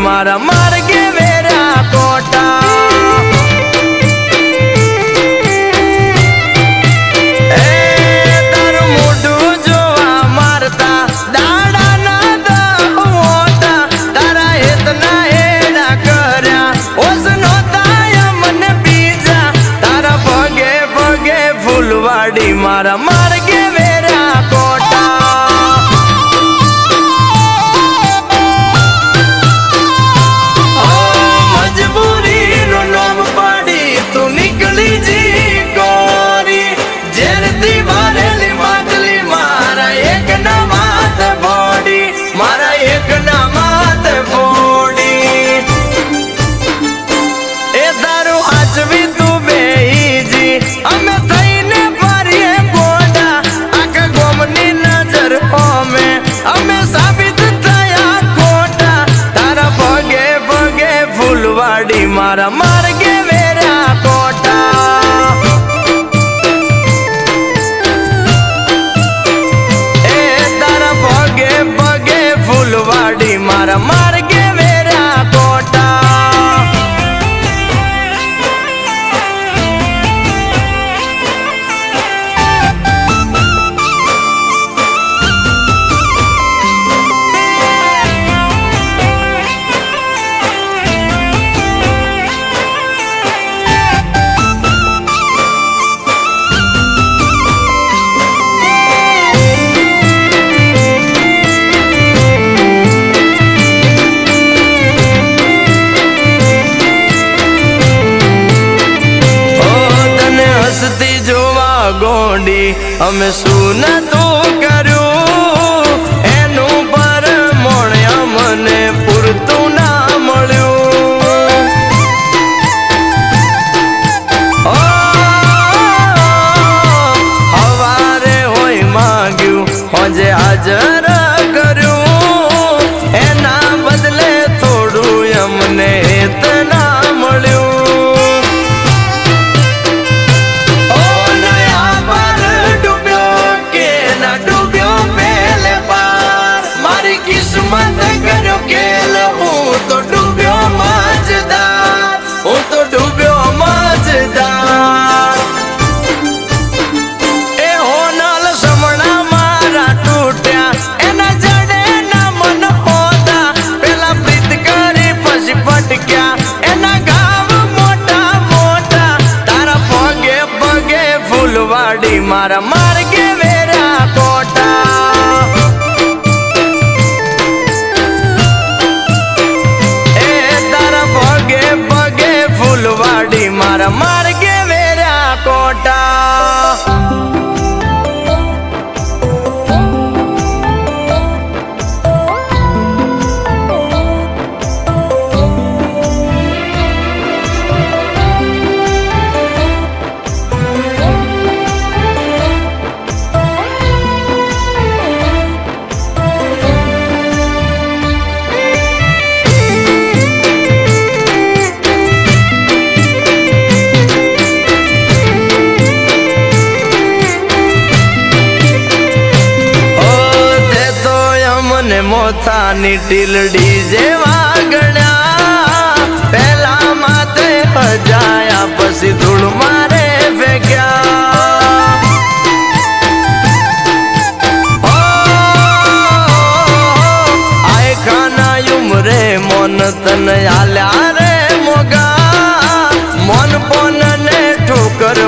मारा मार्गे वेरा कोटा मारा मार्गे वेरा कोटा मजबूरी नो नाम पाड़ी तू निकली जी गोरी जेरती मारेली मातली मारा एक ना मात बोड़ी मारा एक ना मात बोड़ी ए दारू आजवी तू बेईजी हमें हमें साबित थया खोटा तारा भगे भगे फुलवाड़ी मारा मार्गे वेरा कोटा ए तारा भगे भगे फुलवाड़ी मारा मार्गे वेरा कोटा गोंडी हमें सुन तो करू एनु पर मोण्या मने पूरतू ना मळ्यू हवारे होय माग्यू होजे हाजर कर्यू एना बदले थोड़ू अमने इतना मळ्यू किस्मत करो खेल हूँ तो डूब्यो मजेदार हूँ तो डूब्यो मजेदार ए हो नाल समणा मारा टूट्या एना जड़े ना मन होता पेला प्रीत करी पसी पटक्या एना गाव मोटा मोटा तारा पगे पगे फुलवाड़ी मारा मार्गे वेरा कोटा फुलवाड़ी मारा मार्गे वेरा कोटा मोथानी टीलडी जेवा गण्या पहला माथे हजाया पसी धूल मारे फेंक्या आए खाना उमरे मन तन आल्या रे मोगा मन पन ने ठोकर